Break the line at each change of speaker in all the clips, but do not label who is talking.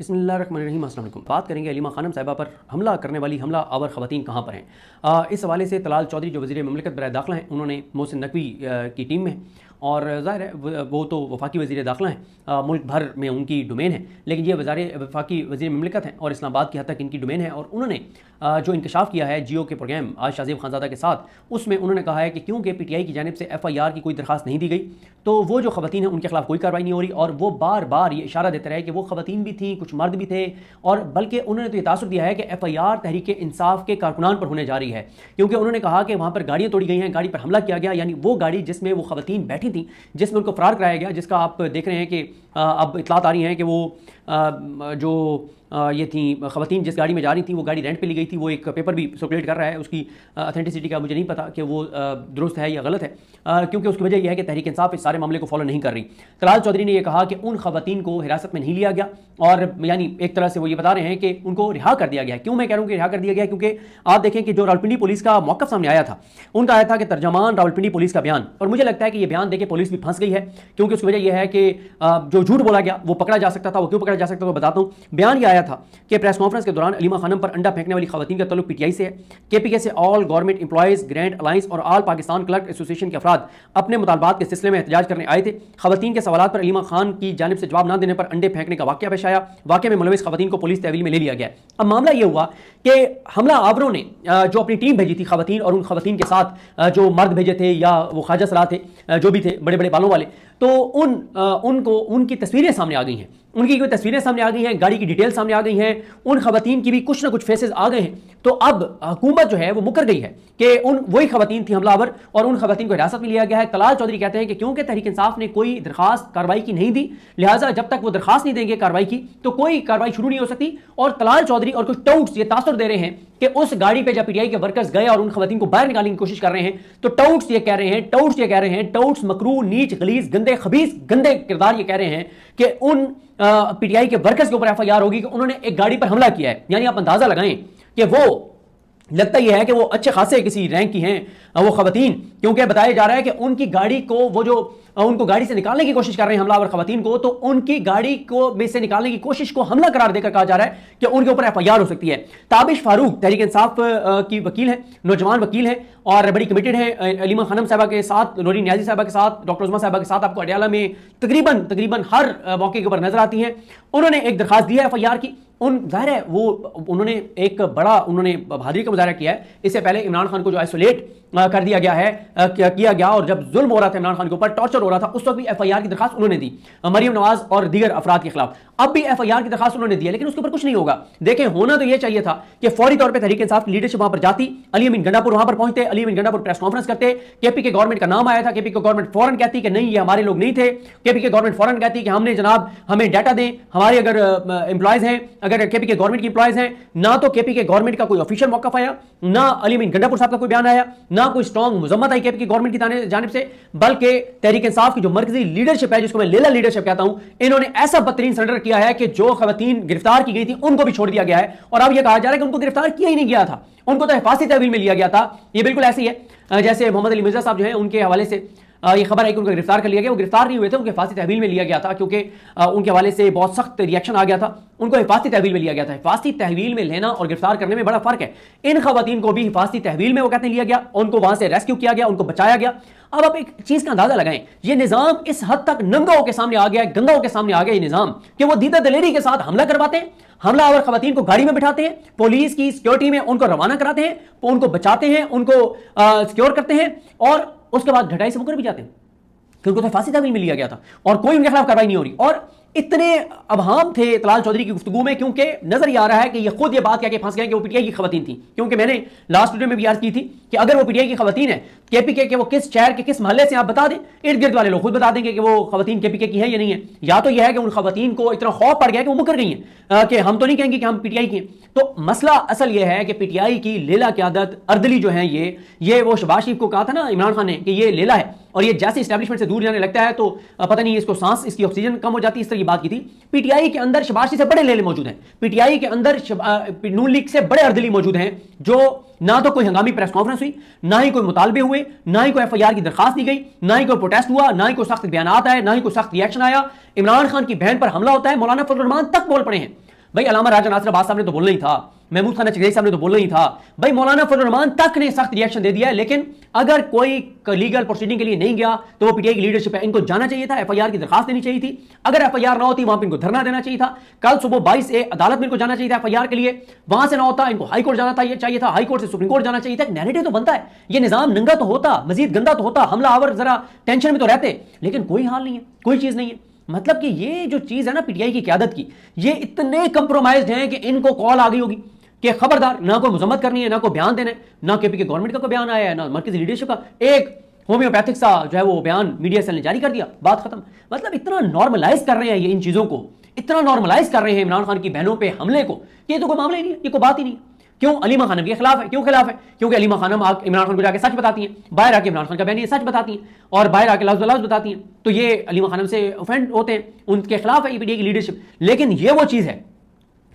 बिस्मिल्लाहिर्रहमानिर्रहीम। अस्सलाम वालेकुम। बात करेंगे अलीमा खानम साहिबा पर हमला करने वाली हमला आवर ख़वातीन कहाँ पर हैं। इस हवाले से तलाल चौधरी जो वज़ीर ममलिकत बराए दाखिला हैं, उन्होंने मोहसिन नकवी की टीम में, और ज़ाहिर है वो तो वफाकी वज़ीर दाखिला हैं, मुल्क भर में उनकी डोमेन है, लेकिन ये वफाकी वज़ीर ममलिकत हैं और इस्लामाबाद की हद तक इनकी डोमेन है। और उन्होंने जो इंकशाफ किया है जियो के प्रोग्राम आज शाज़ेब खानज़ादा के साथ, उसमें उन्होंने कहा है कि क्योंकि PTI की जानिब से FIR की कोई दरखास्त नहीं दी गई, तो वो जो ख़वातीन हैं उनके खिलाफ कोई कार्रवाई नहीं हो रही। और वो बार बार ये इशारा देते रहे कि वो ख़वातीन भी थी, कुछ मर्द भी थे, और बल्कि उन्होंने तो ये तासुर दिया है कि FIR तहरीक इंसाफ के कारकुनान पर होने जा रही है, क्योंकि उन्होंने कहा कि वहाँ पर गाड़ियाँ तोड़ी गई हैं, गाड़ी पर हमला किया गया, यानी वो गाड़ी जिसमें वो ख़वातीन बैठी थी, जिसमें उनको फ़रार कराया गया, जिसका आप देख रहे हैं कि अब इतलात आ रही हैं कि वो जो ये थी ख़वातीन जिस गाड़ी में जा रही थी वो गाड़ी रेंट पे ली गई थी। वो एक पेपर भी सर्कुलेट कर रहा है, उसकी अथेंटिसिटी का मुझे नहीं पता कि वो दुरुस्त है या गलत है, क्योंकि उसकी वजह यह है कि तहरीक इंसाफ इस सारे मामले को फॉलो नहीं कर रही। तलाल चौधरी ने यह कहा कि उन ख़वातीन को हिरासत में नहीं लिया गया, और यानी एक तरह से वो ये बता रहे हैं कि उनको रिहा कर दिया गया है। क्यों मैं कह रहा हूँ कि रिहा कर दिया गया, क्योंकि आप देखें कि जो रावलपिंडी पुलिस का मौक़िफ़ सामने आया था, उनका आया था कि तर्जमान रावलपिंडी पुलिस का बयान, और मुझे लगता है कि ये बयान देके पुलिस भी फंस गई है, क्योंकि उसकी वजह यह है कि जो झूठ बोला गया वो पकड़ा जा सकता था। वो क्यों पकड़ा जा सकता था, बताता हूँ। बयान यह आया था कि प्रेस कॉन्फ्रेंस के दौरान अलीमा खानम पर अंडा फेंकने वाली ख़वातीन का ताल्लुक PTI से है। KPK से all government employees grand alliance और ऑल पाकिस्तान क्लर्क एसोसिएशन के अफराद अपने मुतालबात के सिलसिले में एहतजाज करने आए थे। ख़वातीन के सवालात पर अलीमा खान की जानिब से जवाब न देने पर अंडे फेंकने का वाक़या पेश आया। वाक़े में मुलविस ख़वातीन को पुलिस तहवील में ले लिया गया। अब मामला यह हुआ कि हमला आवरों ने जो अपनी टीम भेजी थी ख़वातीन, और उन ख़वातीन के साथ जो मर्द भेजे थे या वो ख्वाजा सलाह थे, जो भी थे बड़े बड़े बालों वाले, तो उनको उनकी तस्वीरें सामने आ गई हैं, उनकी कोई तस्वीरें सामने आ गई हैं, गाड़ी की डिटेल सामने आ गई हैं, उन ख़वातीन की भी कुछ ना कुछ फेसेस आ गए हैं। तो अब हुकूमत जो है वो मुकर गई है कि वही ख़वातीन थी हमलावर, और उन ख़वातीन को हिरासत में लिया गया है। तलाल चौधरी कहते हैं कि क्योंकि तहरीक इंसाफ ने कोई दरखास्त कार्रवाई की नहीं दी, लिहाजा जब तक वो दरखास्त नहीं देंगे कार्रवाई की, तो कोई कार्रवाई शुरू नहीं हो सकती। और तलाल चौधरी और कुछ टाउट्स ये तासुर दे रहे हैं कि उस गाड़ी पे जब PTI के वर्कर्स गए और उन ख़वातीन को बाहर निकालने की कोशिश कर रहे हैं, तो टाउट्स ये कह रहे हैं, टाउट्स मकरू, नीच, गलीज, गंदे, खबीस, गंदे किरदार ये कह रहे हैं कि उन PTI के वर्कर्स के ऊपर FIR होगी कि उन्होंने एक गाड़ी पर हमला किया है। यानी आप अंदाजा लगाएं कि वो, लगता यह है कि वो अच्छे खासे किसी रैंक की हैं वो ख़वातीन, क्योंकि बताया जा रहा है कि उनकी गाड़ी को वो जो उनको गाड़ी से निकालने की कोशिश कर रहे हैं हमलावर ख़वातीन को, तो उनकी गाड़ी को में से निकालने की कोशिश को हमला करार देकर कहा जा रहा है कि उनके ऊपर FIR हो सकती है। ताबिश फारूक तहरीक इंसाफ की वकील हैं, नौजवान वकील हैं और बड़ी कमिटेड हैं अलीमा खानम साहिबा के साथ, नूरी नियाजी साहिबा के साथ, डॉक्टर उस्मा साहिबा के साथ। आपको अडयाला में तकरीबन हर मौके के ऊपर नजर आती हैं। उन्होंने एक दरखास्त दी है FIR की। जाहिर है वो उन्होंने एक बड़ा बहादुरी का मुजाहरा किया है। इससे पहले इमरान खान को जो आइसोलेट कर दिया गया है, किया गया, और जब जुल्म हो रहा था इमरान खान के ऊपर, टॉर्चर हो रहा था, उस वक्त भी FIR की दरखास्त उन्होंने दी मरियम नवाज और दीगर अफराद के खिलाफ। अब भी FIR की दरखास्त उन्होंने दी है, लेकिन उसके ऊपर कुछ नहीं होगा। देखें, होना तो यह चाहिए था कि फौरी तौर पर तहरीक इंसाफ की लीडरशिप वहां पर जाती, अली अमीन गंडापुर वहां पर पहुंचते, अली अमीन गंडापुर प्रेस कॉन्फ्रेंस करते, KPK गवर्नमेंट का नाम आया था, KPK गवर्नमेंट फौरन कहती कि नहीं ये हमारे लोग नहीं थे, KPK गवर्नमेंट फौरन कहती कि हमने जनाब हमें डाटा दें, हमारे अगर एम्प्लॉयज हैं, अगर KPK गवर्नमेंट की एम्प्लॉयज हैं। ना तो KPK गवर्नमेंट का कोई ऑफिशियल मौका आया, ना अली अमीन गंडापुर साहब का कोई बयान आया, ना कोई स्ट्रॉन्ग मुजम्मत आई KPK गवर्नमेंट की जानिब से, बल्कि तहरीक इंसाफ की जो मरकजी लीडरशिप है, जिसको मैं लेला लीडरशिप कहता हूं, इन्होंने ऐसा बदतरीन सरेंडर किया है कि जो ख़वातीन गिरफ्तार की गई थी उनको भी छोड़ दिया गया है। और अब यह कहा जा रहा है कि उनको गिरफ्तार किया ही नहीं गया था, उनको तो हिफाजती तहवील में लिया गया था। यह बिल्कुल ऐसी है जैसे मोहम्मद अली मिर्जा साहब जो है, उनके हवाले से ये खबर है कि उनको गिरफ्तार कर लिया गया। वो गिरफ्तार नहीं हुए थे, उनके हिफाजती तहवील में लिया गया था, क्योंकि उनके हवाले से बहुत सख्त रिएक्शन आ गया था। उनको हिफाजती तहवील में लिया गया था। हिफाजती तहवील में लेना और गिरफ्तार करने में बड़ा फर्क है। इन ख़वातीन को भी हिफाजती तहवील में वो कहते हैं लिया गया, उनको वहां से रेस्क्यू किया गया, उनको बचाया गया। अब आप एक चीज का अंदाजा लगाएं, ये निजाम इस हद तक नंगा होकर सामने आ गया है, गंगा होकर सामने आ गया ये निजाम, कि वो दीदा दलेरी के साथ हमला करवाते हैं, हमलावर ख़वातीन को गाड़ी में बिठाते हैं, पुलिस की सिक्योरिटी में उनको रवाना कराते हैं, उनको बचाते हैं, उनको सिक्योर करते हैं, और उसके बाद घटाई से मुकर भी जाते हैं, क्योंकि तो फांसी तहवील में लिया गया था और कोई उनके खिलाफ कार्रवाई नहीं हो रही। और इतने अबहाम थे तलाल चौधरी की गुफ्तगू में, क्योंकि नजर आ रहा है कि ये खुद ये बात कह के फंस गए कि वो PTI की ख़वातीन थी। क्योंकि मैंने लास्ट वीडियो में भी अर्ज की थी कि अगर वो PTI की ख़वातीन है, KPK के वो किस शहर के किस महल्ले से आप बता दें, इर्द गिर्द वाले लोग खुद बता देंगे कि वो ख़वातीन KPK की है या नहीं है। या तो यह है कि उन ख़वातीन को इतना खौफ पड़ गया कि वो मुकर गई हैं कि हम तो नहीं कहेंगे कि हम PTI की हैं। तो मसला असल यह है कि PTI की लेला क़यादत अर्दली जो है, ये वो शहबाज शरीफ को कहा था ना इमरान खान ने कि ये लेला है, और ये जैसे इस्टेब्लिशमेंट से दूर जाने लगता है तो पता नहीं इसको सांस, इसकी ऑक्सीजन कम हो जाती है, इस तरह की बात की थी। PTI के अंदर शहबाज शरीफ से बड़े लेले मौजूद हैं, PTI के अंदर नून लीग से बड़े अर्दली मौजूद हैं, जो ना तो कोई हंगामी प्रेस कॉन्फ्रेंस हुई, ना ही कोई मुतालबे हुए, ना ही कोई FIR की दरखास्त दी गई, ना ही कोई प्रोटेस्ट हुआ, ना ही कोई सख्त बयान आया, ना ही कोई सख्त रिएक्शन आया। इमरान खान की बहन पर हमला होता है, मौलाना फजल रहमान तक बोल पड़े हैं। भाई अल्लामा राजा नासिर अब्बास साहब ने तो बोलना ही था, महमूद खान चकरेई साहब ने तो बोलना ही था, भाई मौलाना फजल रहमान तक ने सख्त रिएक्शन दे दिया है। लेकिन अगर कोई लीगल प्रोसीडिंग के लिए नहीं गया तो वो पीटीआई की लीडरशिप है, इनको जाना चाहिए था, एफआईआर की दरखास्त देनी चाहिए थी। अगर एफआईआर ना होती वहां पर इनको धरना देना चाहिए था। कल सुबह 22 अदालत में इनको जाना चाहिए था एफआईआर के लिए, वहां से ना होता इनको हाई कोर्ट जाना था, चाहिए था, हाई कोर्ट से सुप्रीम कोर्ट जाना चाहिए था। नैरेटिव तो बनता है, ये निजाम नंगा तो होता, मजीद गंदा तो होता, हमला आवर जरा टेंशन में तो रहते, लेकिन कोई हाल नहीं है, कोई चीज नहीं है। मतलब कि ये जो चीज है ना पीटीआई की क्यादत की, ये इतने कंप्रोमाइज्ड हैं कि इनको कॉल आ गई होगी कि खबरदार, ना कोई मजम्मत करनी है, ना कोई बयान देना है, ना केपी के गवर्नमेंट का कोई बयान आया है, ना मरकजी लीडरशिप का। एक होम्योपैथिक सा जो है वो बयान मीडिया सेल ने जारी कर दिया, बात खत्म। मतलब इतना नॉर्मलाइज कर रहे हैं ये इन चीजों को, इतना नॉर्मलाइज कर रहे हैं इमरान खान की बहनों पे हमले को, ये तो कोई मामला ही नहीं है, ये कोई बात ही नहीं। क्यों? अलीमा खानम के खिलाफ है। क्यों खिलाफ है? क्योंकि अलीमा खानम इमरान खान को जाके सच बताती हैं, बाहर आके इमरान खान का बयान सच बताती हैं और बाहर आके लफ्ज़ लफ्ज़ बताती हैं, तो ये अलीमा खानम से ऑफेंड होते हैं, उनके खिलाफ है पीटीआई की लीडरशिप। लेकिन ये वो चीज़ है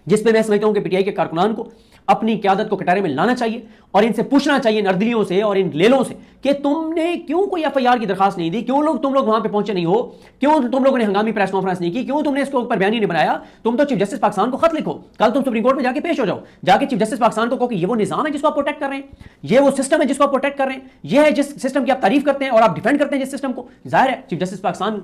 जिस पे मैं समझता हूं कि पीटीआई के कारकुनान को अपनी क्यादत को कटारे में लाना चाहिए और इनसे पूछना चाहिए, नर्दलियों से और इन लेलों से, कि तुमने क्यों कोई एफआईआर की दरखास्त नहीं दी, क्यों तुम लोग वहां पे पहुंचे नहीं हो, क्यों तुम लोगों ने हंगामी प्रेस कॉन्फ्रेंस नहीं की, क्यों तुमने इसके ऊपर बयान नहीं बनाया। तुम तो चीफ जस्टिस पाकिस्तान को खत लिखो, कल तुम सुप्रीम कोर्ट में जाके पेश हो जाओ, जाके चीफ जस्टिस पाकिस्तान को कहो कि ये वो निजाम है जिसको आप प्रोटेक्ट कर रहे हैं, ये वो सिस्टम है जिसको आप प्रोटेक्ट कर रहे हैं, ये है जिस सिस्टम की आप तारीफ करते हैं और आप डिफेंड करते हैं जिस सिस्टम को। जाहिर है चीफ जस्टिस पाकिस्तान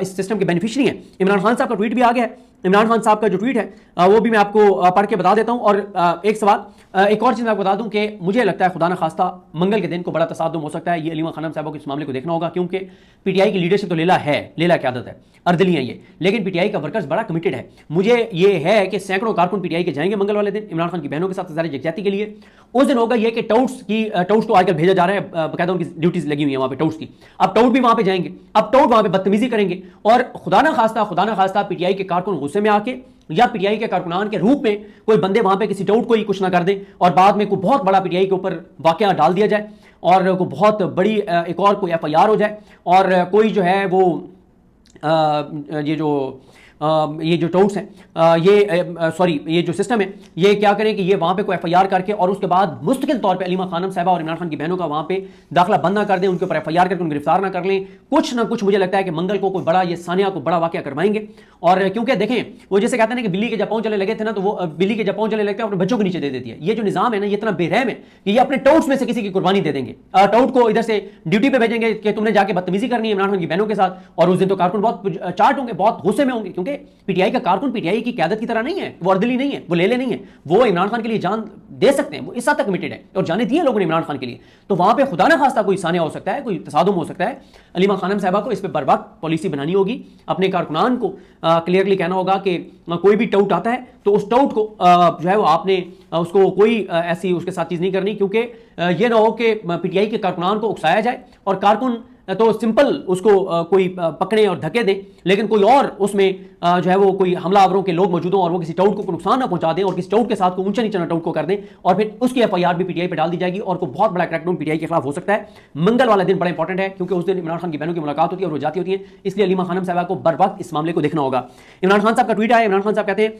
इस सिस्टम के बेनिफिशियरी है। इमरान खान साहब का ट्वीट भी आ गया है, इमरान खान साहब का जो ट्वीट है वो भी मैं आपको पढ़ के बता देता हूं। और एक सवाल, एक और चीज मैं आपको बता दूं कि मुझे लगता है खुदा न खास्ता मंगल के दिन को बड़ा तसादुम हो सकता है, ये अलीमा खानम साहब को इस मामले को देखना होगा, क्योंकि पीटीआई की लीडरशिप तो लेला है, लेला की आदत है, अर्दली है ये, लेकिन पीटीआई का वर्कर्स बड़ा कमिटेड है। मुझे ये है कि सैकड़ों कारकुन पीटीआई के जाएंगे मंगल वाले दिन इमरान खान की बहनों के साथ इज़हार यकजहती के लिए। उस दिन होगा ये कि टाउट्स को आजकल भेजा जा रहा है, बाकायदा उनकी ड्यूटीज लगी हुई है वहां पे टाउट्स की। अब टाउट भी वहां पे जाएंगे, अब टाउट वहां पे बदतमीजी करेंगे और खुदा ना खास्ता पीटीआई के कारकुन गुस्से में आके या पीटीआई के कारकुनान के रूप में कोई बंदे वहां पे किसी टाउट को ही कुछ ना कर दें और बाद में कोई बहुत बड़ा पीटीआई के ऊपर वाकया डाल दिया जाए और कोई बहुत बड़ी एक और कोई एफआईआर हो जाए और कोई जो है वो ये जो टाउट्स हैं ये जो सिस्टम है ये क्या करें कि ये वहाँ पे कोई एफआईआर करके और उसके बाद मुस्तकिल तौर पे अलीमा खानम साहबा और इमरान खान की बहनों का वहाँ पे दाखिला बंद ना कर दें, उनके ऊपर एफआईआर करके उनको गिरफ्तार ना कर लें। कुछ ना कुछ मुझे लगता है कि मंगल को कोई बड़ा ये सानिया को बड़ा वाकया करवाएंगे। और क्योंकि देखें वो जैसे कहते हैं कि बिल्ली के जब पाँव चलने लगे थे ना, तो वो बिल्ली के जब पाँव चलने लगते हैं अपने बच्चों के नीचे दे देती है। ये जो निजाम है ना ये इतना बेरहम है कि ये अपने टाउट्स में से किसी की कुर्बानी दे देंगे, टाउट को इधर से ड्यूटी पे भेजेंगे कि तुमने जाके बदतमीजी करनी है इमरान खान की बहनों के साथ, और उस दिन तो कारकुन बहुत चार्ट होंगे, बहुत गुस्से में होंगे, क्योंकि पीटीआई का कारकुन पीटीआई की क्यादत की तरह नहीं है, वो अर्दली नहीं है, वो लेले नहीं है, वो इमरान खान के लिए जान दे सकते हैं, वो इस हद तक कमिटेड है और जाने दिए लोगों ने इमरान खान के लिए। तो वहां पे खुदा ना खास्ता कोई सानिया हो सकता है, कोई तसादुम हो सकता है। अलीमा खानम साहबा को इस पर बर वक्त पॉलिसी बनानी होगी, अपने कारकुनान को क्लियरली कहना होगा कि कोई भी टाउट आता है तो उस टाउट को जो है वो आपने उसको कोई ऐसी उसके साथ चीज़ नहीं करनी, क्योंकि ये ना हो कि पीटीआई के कारकुनान को उकसाया जाए और कारकुन तो सिंपल उसको कोई पकड़े और धक्के दें, लेकिन कोई और उसमें जो है वो कोई हमलावरों के लोग मौजूद हों और वो किसी टाउट को नुकसान ना पहुंचा दें और किसी टाउट के साथ को ऊंचा नीचा टाउट को कर दें और फिर उसकी एफआईआर भी पीटीआई पे डाल दी जाएगी और कोई बहुत बड़ा क्रैकडाउन पीटीआई के खिलाफ हो सकता है। मंगल वाला दिन बड़ा इंपॉर्टेंट है क्योंकि उस दिन इमरान खान की बहनों की मुलाकात होती है और वो जाती होती है, इसलिए अलीमा खानम साहबा को बर वक्त इस मामले को देखना होगा। इमरान खान साहब का ट्वीट आया, इमरान खान साहब कहते हैं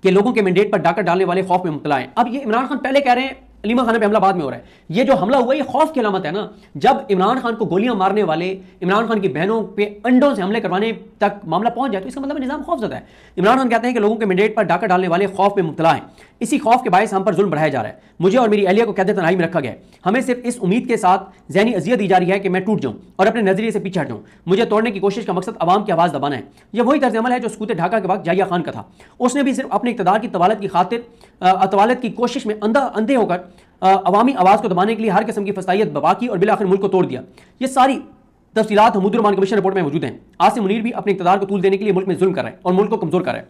कि लोगों के मैंडेट पर डाका डालने वाले खौफ में मुब्तला हैं। अब ये इमरान खान पहले कह रहे हैं अलीमा खान पे हमला बाद में हो रहा है, ये जो हमला हुआ ये खौफ की अलामत है ना। जब इमरान खान को गोलियां मारने वाले इमरान खान की बहनों पे अंडों से हमले करवाने तक मामला पहुंच जाए तो इसका मतलब निजाम खौफजदा है। इमरान खान कहते हैं कि लोगों के मैंडेट पर डाका डालने वाले खौफ में मुब्तला हैं, इसी खौफ के बायस हम पर जुल्म बढ़ाया जा रहा है। मुझे और मेरी अहलिया को कैद तन्हाई में रखा गया है, हमें सिर्फ इस उम्मीद के साथ ज़हनी अजियत दी जा रही है कि मैं टूट जाऊं और अपने नजरिए से पीछे हट जाऊं। मुझे तोड़ने की कोशिश का मकसद अवाम की आवाज़ दबाना है। यह वही तर्ज अमल है जो सकूत ढाका के वक्त जाहिया खान का था। उसने भी सिर्फ अपने इक़्तिदार की तवालत की खातिर तवालत की कोशिश में अंधे होकर अवामी आवाज़ को दबाने के लिए हर किस्म की फसाइयत बवा की और बिलाखिर मुल्क को तोड़ दिया। ये सारी तफसीलात हमुदुर कमीशन रिपोर्ट में मौजूद हैं। आसिम मुनीर भी अपने इक़्तिदार को तूल देने के लिए मुल्क में जुल्म कर रहे हैं और मुल्क को कमज़ोर कर रहे हैं।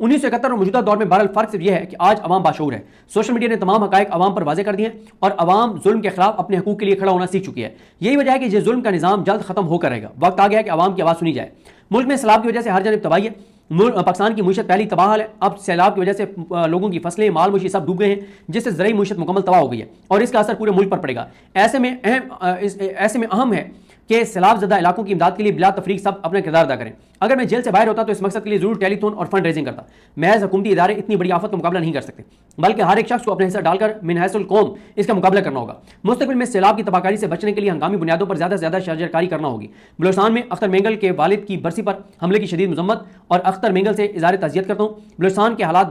1971 और मौजूदा दौर में बहरहाल फ़र्क सिर्फ यह है कि आज अवाम बाशऊर है। सोशल मीडिया ने तमाम हक़ाइक़ अवाम पर वाज़े कर दिए हैं और अवाम जुल्म के खिलाफ अपने हकूक़ के लिए खड़ा होना सीख चुकी है। यही वजह है कि ये जुल्म का निज़ाम जल्द खत्म होकर रहेगा। वक्त आ गया है कि अवाम की आवाज़ सुनी जाए। मुल्क में सैलाब की वजह से हर जानब तबाही है। पाकिस्तान की मीशत पहली तबाह है, अब सैलाब की वजह से लोगों की फसलें माल मवेशी सब डूब गए हैं, जिससे ज़रई मीशत मुकम्मल तबाह हो गई है और इसका असर पूरे मुल्क पर पड़ेगा। ऐसे में अहम है कि सैलाब ज़दा इलाकों की इमदाद के लिए बिला तफरीक सब अपना किरदार अदा करें। अगर मैं जेल से बाहर होता तो इस मकसद के लिए जरूर टेलीथॉन और फंड रेजिंग करता। महज हुकूमती इदारे इतनी बड़ी आफत का मुकाबला नहीं कर सकते, बल्कि हर एक शख्स को अपना हिस्सा डालकर मिनहसुल कौम इसका मुकाबला करना होगा। मुस्तकबिल में सैलाब की तबाहकारी से बचने के लिए हंगामी बुनियादों पर ज्यादा से ज्यादा शजरकारी करना होगी। बलूचिस्तान में अख्तर मेंगल के वालिद की बरसी पर हमले की शदीद मजम्मत और अख्तर मेंगल से इज़हार तज़ियत करता हूँ। बलूचिस्तान के हालात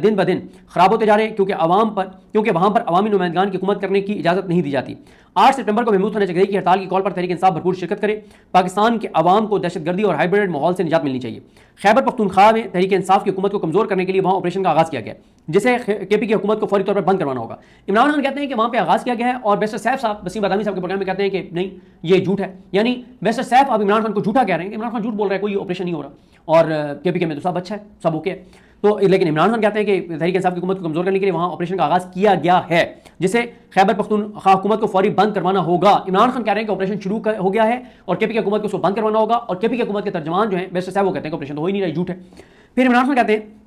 दिन ब दिन खराब होते जा रहे हैं क्योंकि वहाँ पर अवामी नुमाइंदगान की हुकूमत करने की इजाज़त नहीं दी जाती। 8 सितंबर को महमूद खान जगदई की हड़ताल की कॉल पर तहरीक इंसाफ भरपूर शिरकत करे। पाकिस्तान के अवाम को दहशतगर्दी और हाइब्रिड माहौल से निजात मिलनी चाहिए। खैबर पख्तूनख्वा में तहरीक इंसाफ की हुकूमत को कमजोर करने के लिए वहाँ ऑपरेशन का आगाज़ किया गया, जिसे केपी की हुकूमत को फौरी तौर पर बंद करवाना होगा। इमरान खान कहते हैं कि वहाँ पर आगाज़ किया गया है और बैरिस्टर सैफ साहब वसीम बादामी साहब के प्रोग्राम में कहते हैं कि नहीं, ये झूठ है। यानी बैरिस्टर सैफ अब इमरान खान को झूठा कह रहे हैं कि इमरान खान झूठ बोल रहा है, कोई ऑपरेशन नहीं हो रहा और केपी के में तो सब अच्छा है, सब ओके है। तो लेकिन इमरान खान कहते हैं कि तहरीक इंसाफ की हुकूमत को कमजोर करने के लिए वहाँ ऑपरेशन का आगाज़ किया गया है, जिसे खैबर पख्तूनख्वा हुकूमत को फौरी बंद करवाना होगा। इमरान खान कह रहे हैं कि ऑपरेशन शुरू हो गया है और केपी की हुकूमत को उसको बंद करवाना होगा, और केपी की हुकूमत के तर्जमान जो है बैरिस्टर साहब वो कहते हैं कि ऑपरेशन तो हो ही नहीं रहा, झूठ है। फिर इमरान खान कहते हैं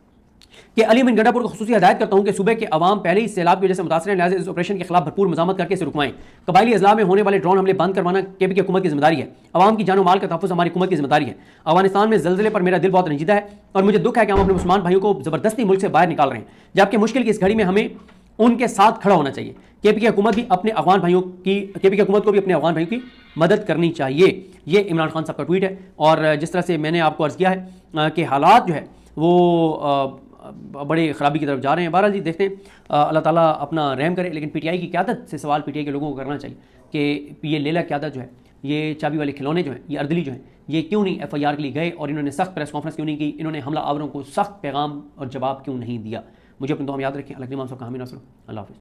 कि अली अमीन गंडापुर को खुसूसी हदायत करता हूँ कि सूबे के अवाम पहले ही सैलाब की वजह से मुतासर हैं, लिहाजा इस ऑपरेशन के खिलाफ भरपूर मजामत करके इसे रुकवाएं। कबायली अजला में होने वाले ड्रोन हमले बंद करवाना केपी की हुकूमत की जिम्मेदारी है। अवाम की जानो माल का तहफ़्फ़ुज़ हमारी हुकूमत की जिम्मेदारी है। अफगानिस्तान में ज़ल्ज़ले पर मेरा दिल बहुत रंजीदा है और मुझे दुख है कि हम अपने मुसलमान भाइयों को ज़बरदस्ती मुल्क से बाहर निकाल रहे हैं, जबकि मुश्किल की इस घड़ी में हमें उनके साथ खड़ा होना चाहिए। केपी की हुकूमत भी अपने अफगान भाइयों की केपी की हुकूमत को भी अपने अफगान भाइयों की मदद करनी चाहिए। ये इमरान खान साहब का ट्वीट है। और जिस तरह से मैंने आपको अर्ज़ किया है कि हालात जो है वो बड़े ख़राबी की तरफ जा रहे हैं। बहरहाल जी देखते हैं, अल्लाह ताला अपना रहम करे। लेकिन पीटीआई की क़यादत से सवाल पीटीआई के लोगों को करना चाहिए कि ये लेला क़यादत जो है, ये चाबी वाले खिलौने जो हैं, ये अर्दली जो हैं, ये क्यों नहीं FIR के लिए गए और इन्होंने सख्त प्रेस कॉन्फ्रेंस क्यों नहीं की, इन्होंने हमला आवरों को सख्त पैगाम और जवाब क्यों नहीं दिया। मुझे अपने दुआ में याद रखें। अल्लाह साहब का हामी नासर। अल्लाह हाफ़िज़।